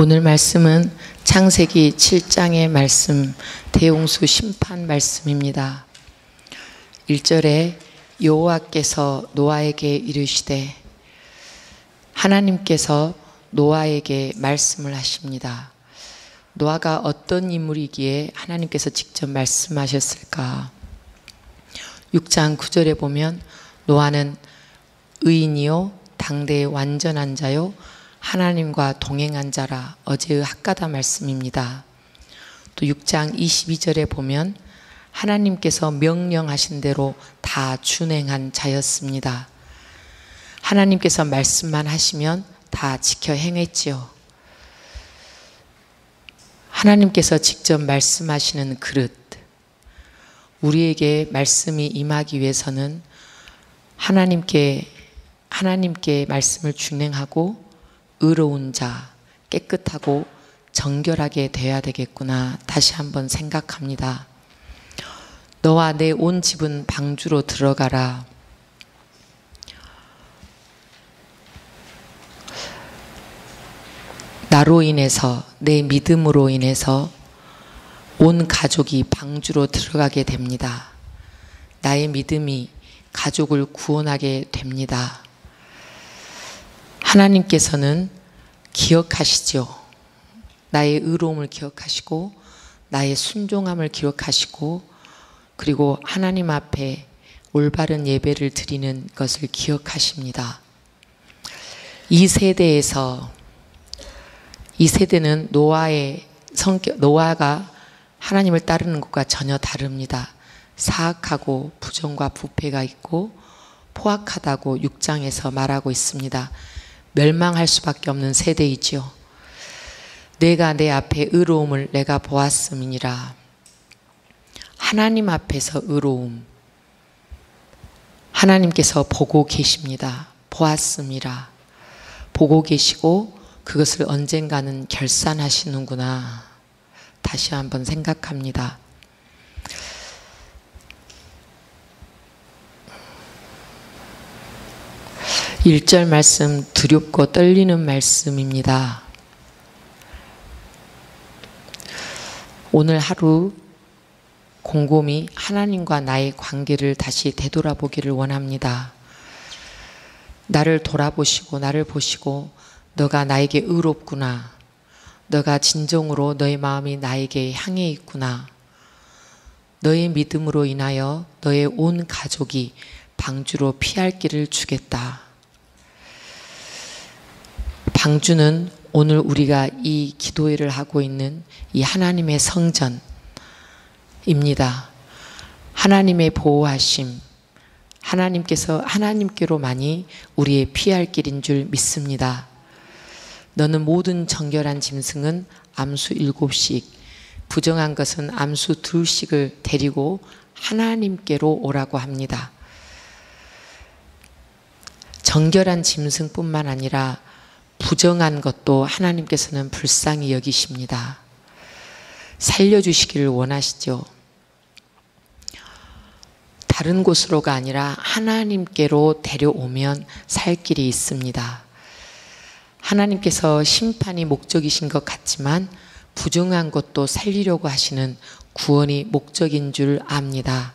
오늘 말씀은 창세기 7장의 말씀, 대홍수 심판 말씀입니다. 1절에 여호와께서 노아에게 이르시되, 하나님께서 노아에게 말씀을 하십니다. 노아가 어떤 인물이기에 하나님께서 직접 말씀하셨을까? 6장 9절에 보면 노아는 의인이요 당대의 완전한 자요 하나님과 동행한 자라, 어제의 학가다 말씀입니다. 또 6장 22절에 보면 하나님께서 명령하신 대로 다 준행한 자였습니다. 하나님께서 말씀만 하시면 다 지켜 행했지요. 하나님께서 직접 말씀하시는 그릇, 우리에게 말씀이 임하기 위해서는 하나님께 말씀을 준행하고 의로운 자, 깨끗하고 정결하게 되어야 되겠구나 다시 한번 생각합니다. 너와 내 온 집은 방주로 들어가라. 나로 인해서, 내 믿음으로 인해서 온 가족이 방주로 들어가게 됩니다. 나의 믿음이 가족을 구원하게 됩니다. 하나님께서는 기억하시죠. 나의 의로움을 기억하시고 나의 순종함을 기억하시고, 그리고 하나님 앞에 올바른 예배를 드리는 것을 기억하십니다. 이 세대는 노아가 하나님을 따르는 것과 전혀 다릅니다. 사악하고 부정과 부패가 있고 포악하다고 6장에서 말하고 있습니다. 멸망할 수밖에 없는 세대이지요. 내가 내 앞에 의로움을 내가 보았음이니라. 하나님 앞에서 의로움, 하나님께서 보고 계십니다. 보았음이라. 보고 계시고 그것을 언젠가는 결산하시는구나 다시 한번 생각합니다. 일 절 말씀, 두렵고 떨리는 말씀입니다. 오늘 하루 곰곰이 하나님과 나의 관계를 다시 되돌아보기를 원합니다. 나를 돌아보시고 나를 보시고, 너가 나에게 의롭구나, 너가 진정으로 너의 마음이 나에게 향해 있구나, 너의 믿음으로 인하여 너의 온 가족이 방주로 피할 길을 주겠다. 방주는 오늘 우리가 이 기도회를 하고 있는 이 하나님의 성전입니다. 하나님의 보호하심, 하나님께서 하나님께로만이 우리의 피할 길인 줄 믿습니다. 너는 모든 정결한 짐승은 암수 7씩, 부정한 것은 암수 2씩을 데리고 하나님께로 오라고 합니다. 정결한 짐승뿐만 아니라 부정한 것도 하나님께서는 불쌍히 여기십니다. 살려주시기를 원하시죠. 다른 곳으로가 아니라 하나님께로 데려오면 살 길이 있습니다. 하나님께서 심판이 목적이신 것 같지만 부정한 것도 살리려고 하시는 구원이 목적인 줄 압니다.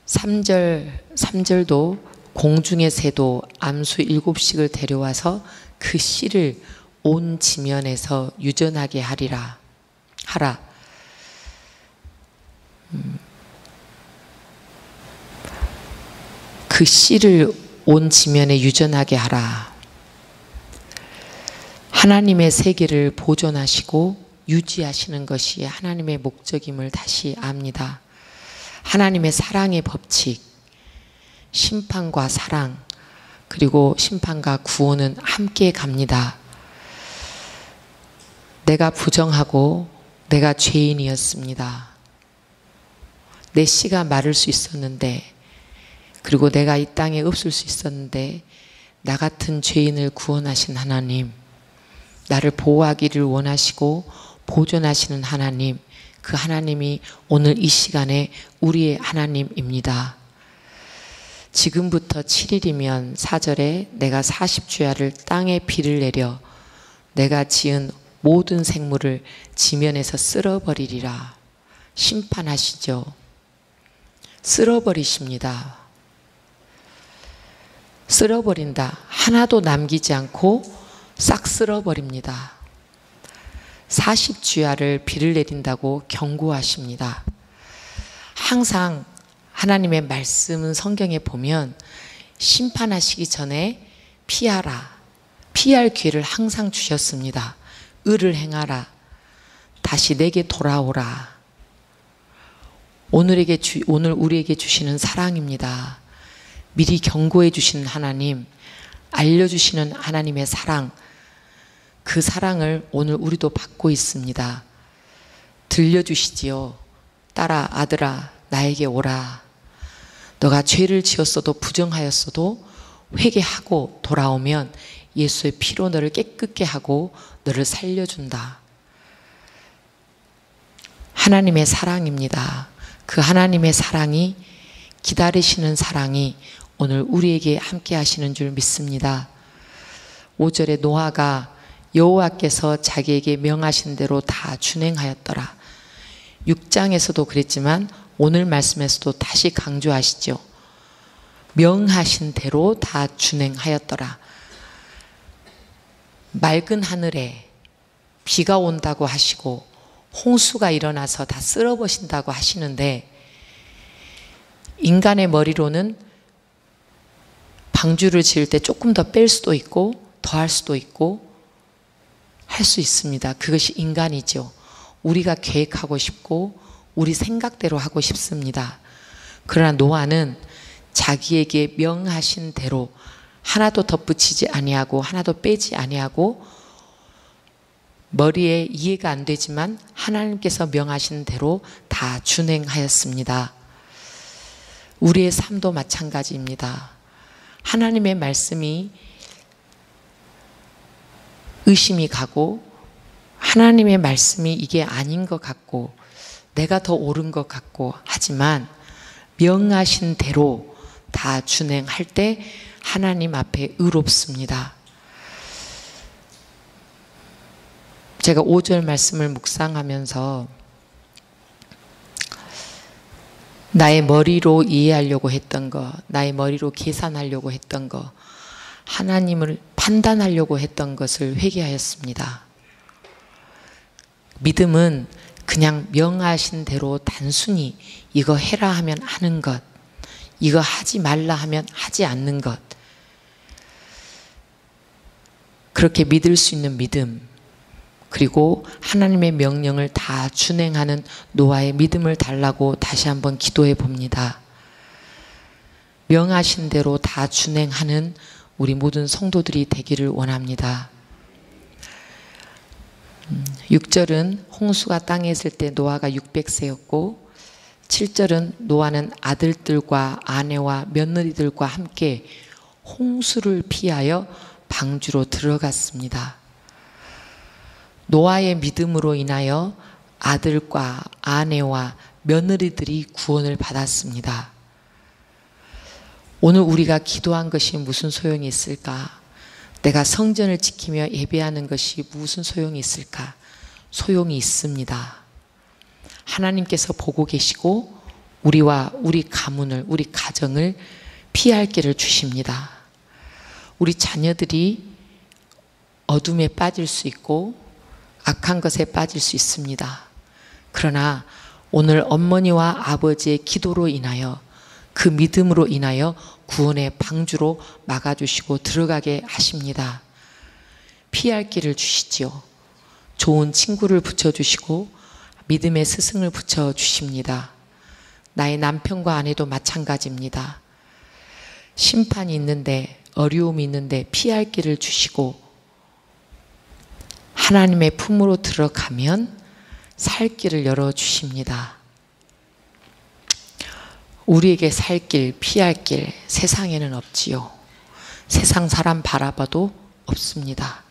3절도 공중의 새도 암수 7씩을 데려와서 그 씨를 온 지면에서 유전하게 하라. 그 씨를 온 지면에 유전하게 하라. 하나님의 세계를 보존하시고 유지하시는 것이 하나님의 목적임을 다시 압니다. 하나님의 사랑의 법칙, 심판과 사랑, 그리고 심판과 구원은 함께 갑니다. 내가 부정하고 내가 죄인이었습니다. 내 씨가 마를 수 있었는데, 그리고 내가 이 땅에 없을 수 있었는데, 나 같은 죄인을 구원하신 하나님, 나를 보호하기를 원하시고 보존하시는 하나님, 그 하나님이 오늘 이 시간에 우리의 하나님입니다. 지금부터 7일이면 4절에 내가 40주야를 땅에 비를 내려 내가 지은 모든 생물을 지면에서 쓸어버리리라. 심판하시죠. 쓸어버리십니다. 쓸어버린다. 하나도 남기지 않고 싹 쓸어버립니다. 40주야를 비를 내린다고 경고하십니다. 항상 하나님의 말씀은 성경에 보면 심판하시기 전에 피하라. 피할 기회를 항상 주셨습니다. 의를 행하라. 다시 내게 돌아오라. 오늘 우리에게 주시는 사랑입니다. 미리 경고해 주시는 하나님, 알려주시는 하나님의 사랑, 그 사랑을 오늘 우리도 받고 있습니다. 들려주시지요. 딸아, 아들아, 나에게 오라. 너가 죄를 지었어도 부정하였어도 회개하고 돌아오면 예수의 피로 너를 깨끗게 하고 너를 살려준다. 하나님의 사랑입니다. 그 하나님의 사랑이, 기다리시는 사랑이 오늘 우리에게 함께 하시는 줄 믿습니다. 5절에 노아가 여호와께서 자기에게 명하신 대로 다 준행하였더라. 6장에서도 그랬지만 오늘 말씀에서도 다시 강조하시죠. 명하신 대로 다 준행하였더라. 맑은 하늘에 비가 온다고 하시고 홍수가 일어나서 다 쓸어버신다고 하시는데, 인간의 머리로는 방주를 지을 때 조금 더 뺄 수도 있고 더 할 수도 있고 할 수 있습니다. 그것이 인간이죠. 우리가 계획하고 싶고 우리 생각대로 하고 싶습니다. 그러나 노아는 자기에게 명하신 대로 하나도 덧붙이지 아니하고 하나도 빼지 아니하고, 머리에 이해가 안 되지만 하나님께서 명하신 대로 다 준행하였습니다. 우리의 삶도 마찬가지입니다. 하나님의 말씀이 의심이 가고 하나님의 말씀이 이게 아닌 것 같고 내가 더 옳은 것 같고 하지만 명하신 대로 다 준행할 때 하나님 앞에 의롭습니다. 제가 5절 말씀을 묵상하면서 나의 머리로 이해하려고 했던 거, 나의 머리로 계산하려고 했던 거, 하나님을 판단하려고 했던 것을 회개하였습니다. 믿음은 그냥 명하신 대로 단순히 이거 해라 하면 하는 것, 이거 하지 말라 하면 하지 않는 것, 그렇게 믿을 수 있는 믿음, 그리고 하나님의 명령을 다 준행하는 노아의 믿음을 달라고 다시 한번 기도해 봅니다. 명하신 대로 다 준행하는 우리 모든 성도들이 되기를 원합니다. 6절은 홍수가 땅에 있을 때 노아가 600세였고 7절은 노아는 아들들과 아내와 며느리들과 함께 홍수를 피하여 방주로 들어갔습니다. 노아의 믿음으로 인하여 아들과 아내와 며느리들이 구원을 받았습니다. 오늘 우리가 기도한 것이 무슨 소용이 있을까? 내가 성전을 지키며 예배하는 것이 무슨 소용이 있을까? 소용이 있습니다. 하나님께서 보고 계시고 우리와 우리 가문을, 우리 가정을 피할 길을 주십니다. 우리 자녀들이 어둠에 빠질 수 있고 악한 것에 빠질 수 있습니다. 그러나 오늘 어머니와 아버지의 기도로 인하여, 그 믿음으로 인하여 구원의 방주로 막아주시고 들어가게 하십니다. 피할 길을 주시지요. 좋은 친구를 붙여주시고 믿음의 스승을 붙여주십니다. 나의 남편과 아내도 마찬가지입니다. 심판이 있는데, 어려움이 있는데 피할 길을 주시고 하나님의 품으로 들어가면 살 길을 열어주십니다. 우리에게 살 길, 피할 길 세상에는 없지요. 세상 사람 바라봐도 없습니다.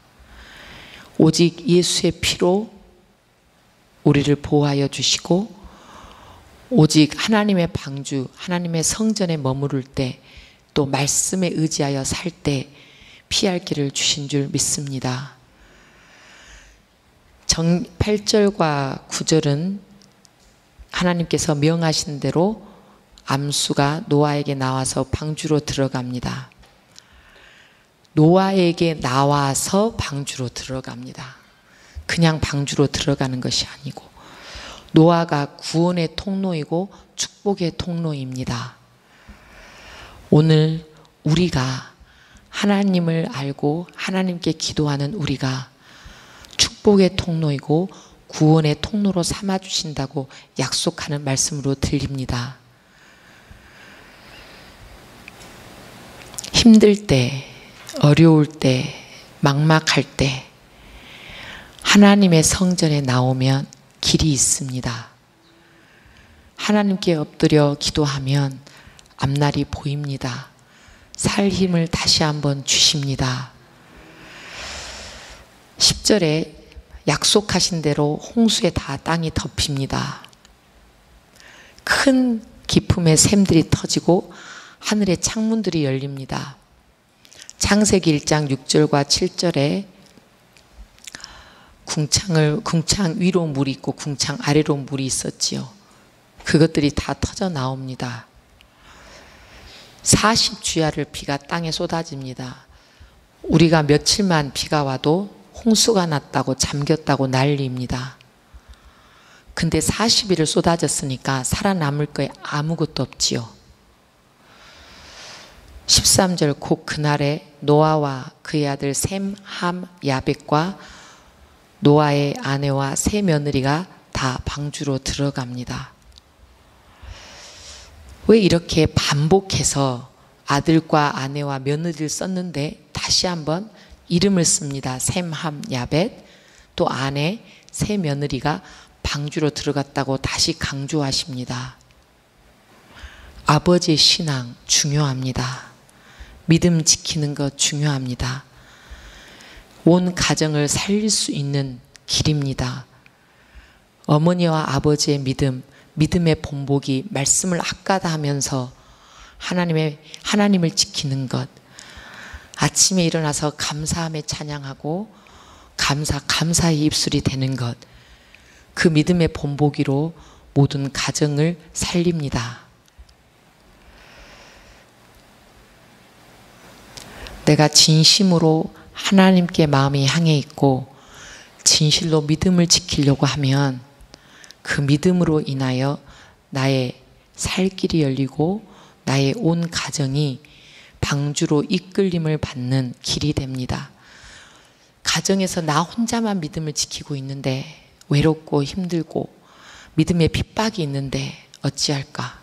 오직 예수의 피로 우리를 보호하여 주시고 오직 하나님의 방주, 하나님의 성전에 머무를 때, 또 말씀에 의지하여 살 때 피할 길을 주신 줄 믿습니다. 8절과 9절은 하나님께서 명하신 대로 암수가 노아에게 나와서 방주로 들어갑니다. 노아에게 나와서 방주로 들어갑니다. 그냥 방주로 들어가는 것이 아니고 노아가 구원의 통로이고 축복의 통로입니다. 오늘 우리가 하나님을 알고 하나님께 기도하는 우리가 축복의 통로이고 구원의 통로로 삼아주신다고 약속하는 말씀으로 들립니다. 힘들 때, 어려울 때, 막막할 때 하나님의 성전에 나오면 길이 있습니다. 하나님께 엎드려 기도하면 앞날이 보입니다. 살 힘을 다시 한번 주십니다. 10절에 약속하신 대로 홍수에 다 땅이 덮입니다. 큰 기품의 샘들이 터지고 하늘의 창문들이 열립니다. 창세기 1장 6절과 7절에 궁창 위로 물이 있고 궁창 아래로 물이 있었지요. 그것들이 다 터져 나옵니다. 40주야를 비가 땅에 쏟아집니다. 우리가 며칠만 비가 와도 홍수가 났다고 잠겼다고 난리입니다. 근데 40일을 쏟아졌으니까 살아남을 거에 아무것도 없지요. 13절 곧 그날에 노아와 그의 아들 셈, 함, 야벳과 노아의 아내와 세 며느리가 다 방주로 들어갑니다. 왜 이렇게 반복해서 아들과 아내와 며느리를 썼는데 다시 한번 이름을 씁니다. 셈, 함, 야벳, 또 아내, 세 며느리가 방주로 들어갔다고 다시 강조하십니다. 아버지의 신앙 중요합니다. 믿음 지키는 것 중요합니다. 온 가정을 살릴 수 있는 길입니다. 어머니와 아버지의 믿음의 본보기, 말씀을 학가다 하면서 하나님을 지키는 것, 아침에 일어나서 감사함에 찬양하고 감사의 입술이 되는 것, 그 믿음의 본보기로 모든 가정을 살립니다. 내가 진심으로 하나님께 마음이 향해 있고 진실로 믿음을 지키려고 하면 그 믿음으로 인하여 나의 살 길이 열리고 나의 온 가정이 방주로 이끌림을 받는 길이 됩니다. 가정에서 나 혼자만 믿음을 지키고 있는데 외롭고 힘들고 믿음의 핍박이 있는데 어찌할까?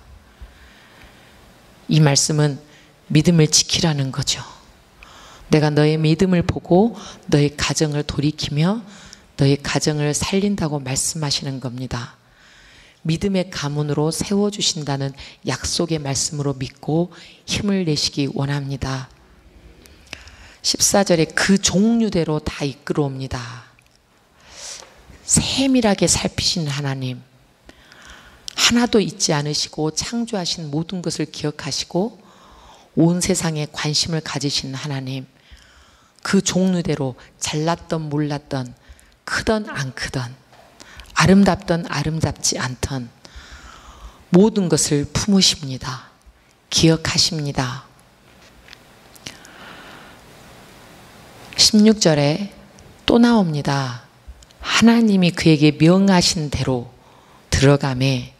이 말씀은 믿음을 지키라는 거죠. 내가 너의 믿음을 보고 너의 가정을 돌이키며 너의 가정을 살린다고 말씀하시는 겁니다. 믿음의 가문으로 세워주신다는 약속의 말씀으로 믿고 힘을 내시기 원합니다. 14절에 그 종류대로 다 이끌어옵니다. 세밀하게 살피시는 하나님, 하나도 잊지 않으시고 창조하신 모든 것을 기억하시고 온 세상에 관심을 가지시는 하나님, 그 종류대로 잘났던 몰랐던 크던 안 크던 아름답던 아름답지 않던 모든 것을 품으십니다. 기억하십니다. 16절에 또 나옵니다. 하나님이 그에게 명하신 대로 들어가매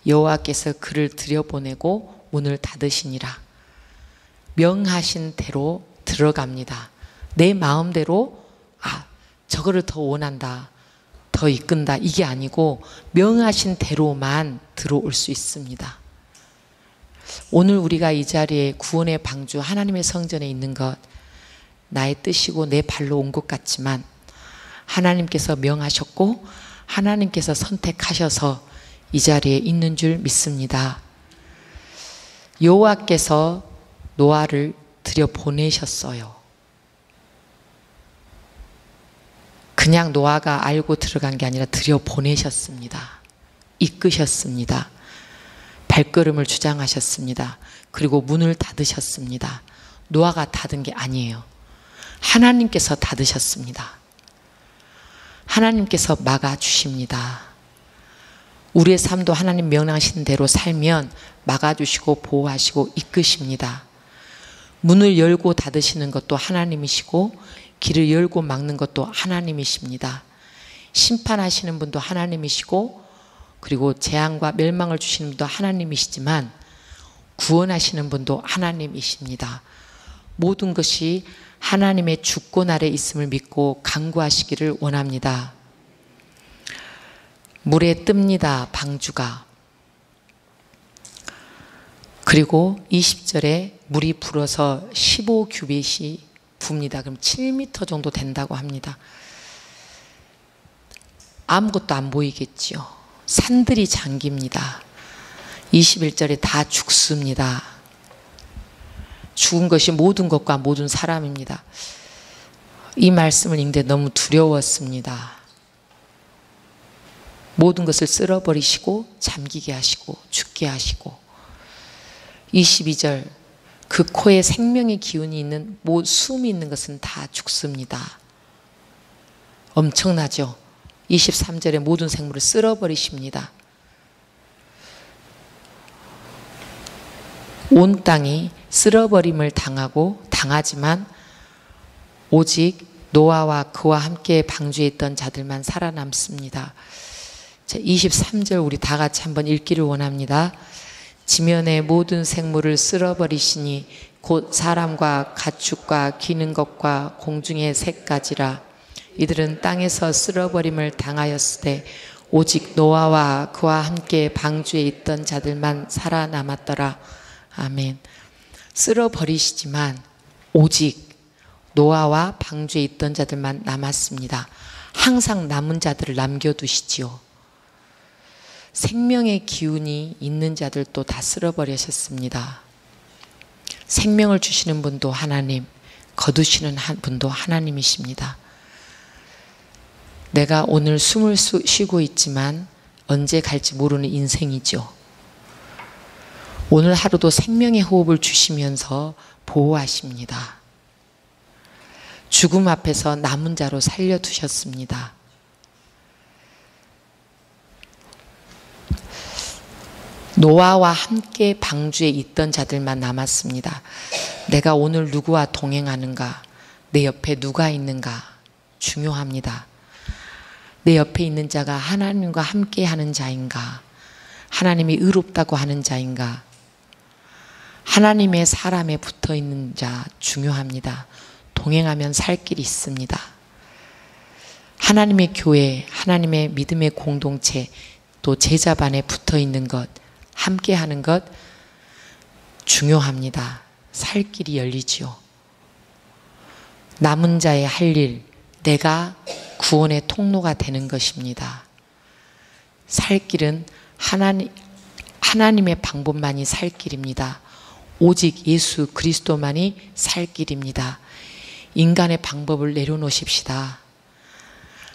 여호와께서 그를 들여보내고 문을 닫으시니라. 명하신 대로 들어갑니다. 내 마음대로 저거를 더 원한다, 더 이끈다, 이게 아니고 명하신 대로만 들어올 수 있습니다. 오늘 우리가 이 자리에 구원의 방주 하나님의 성전에 있는 것, 나의 뜻이고 내 발로 온 것 같지만 하나님께서 명하셨고 하나님께서 선택하셔서 이 자리에 있는 줄 믿습니다. 여호와께서 노아를 들여보내셨어요. 그냥 노아가 알고 들어간 게 아니라 들여보내셨습니다. 이끄셨습니다. 발걸음을 주장하셨습니다. 그리고 문을 닫으셨습니다. 노아가 닫은 게 아니에요. 하나님께서 닫으셨습니다. 하나님께서 막아주십니다. 우리의 삶도 하나님 명령하신 대로 살면 막아주시고 보호하시고 이끄십니다. 문을 열고 닫으시는 것도 하나님이시고 길을 열고 막는 것도 하나님이십니다. 심판하시는 분도 하나님이시고 그리고 재앙과 멸망을 주시는 분도 하나님이시지만 구원하시는 분도 하나님이십니다. 모든 것이 하나님의 주권 아래 있음을 믿고 간구하시기를 원합니다. 물에 뜹니다, 방주가. 그리고 20절에 물이 불어서 15규빗이 붑니다. 그럼 7m 정도 된다고 합니다. 아무것도 안 보이겠지요. 산들이 잠깁니다. 21절에 다 죽습니다. 죽은 것이 모든 것과 모든 사람입니다. 이 말씀을 읽는데 너무 두려웠습니다. 모든 것을 쓸어버리시고 잠기게 하시고 죽게 하시고 22절 그 코에 생명의 기운이 있는 숨이 있는 것은 다 죽습니다. 엄청나죠? 23절에 모든 생물을 쓸어버리십니다. 온 땅이 쓸어버림을 당하지만 오직 노아와 그와 함께 방주에 있던 자들만 살아남습니다. 23절 우리 다 같이 한번 읽기를 원합니다. 지면의 모든 생물을 쓸어버리시니 곧 사람과 가축과 기는 것과 공중의 새까지라. 이들은 땅에서 쓸어버림을 당하였으되 오직 노아와 그와 함께 방주에 있던 자들만 살아남았더라. 아멘. 쓸어버리시지만 오직 노아와 방주에 있던 자들만 남았습니다. 항상 남은 자들을 남겨두시지요. 생명의 기운이 있는 자들도 다 쓸어버리셨습니다. 생명을 주시는 분도 하나님, 거두시는 분도 하나님이십니다. 내가 오늘 숨을 쉬고 있지만 언제 갈지 모르는 인생이죠. 오늘 하루도 생명의 호흡을 주시면서 보호하십니다. 죽음 앞에서 남은 자로 살려두셨습니다. 노아와 함께 방주에 있던 자들만 남았습니다. 내가 오늘 누구와 동행하는가? 내 옆에 누가 있는가? 중요합니다. 내 옆에 있는 자가 하나님과 함께 하는 자인가? 하나님이 의롭다고 하는 자인가? 하나님의 사람에 붙어 있는 자 중요합니다. 동행하면 살 길이 있습니다. 하나님의 교회, 하나님의 믿음의 공동체, 또 제자반에 붙어 있는 것, 함께 하는 것 중요합니다. 살 길이 열리지요. 남은 자의 할 일, 내가 구원의 통로가 되는 것입니다. 살 길은 하나님의 방법만이 살 길입니다. 오직 예수 그리스도만이 살 길입니다. 인간의 방법을 내려놓으십시다.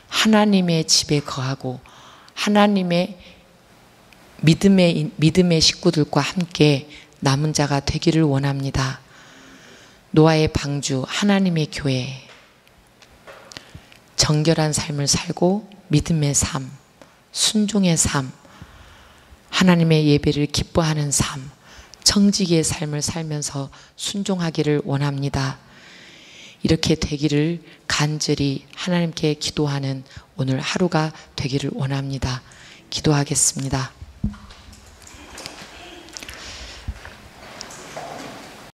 하나님의 집에 거하고 하나님의 믿음의 식구들과 함께 남은 자가 되기를 원합니다. 노아의 방주, 하나님의 교회, 정결한 삶을 살고 믿음의 삶, 순종의 삶, 하나님의 예배를 기뻐하는 삶, 청지기의 삶을 살면서 순종하기를 원합니다. 이렇게 되기를 간절히 하나님께 기도하는 오늘 하루가 되기를 원합니다. 기도하겠습니다.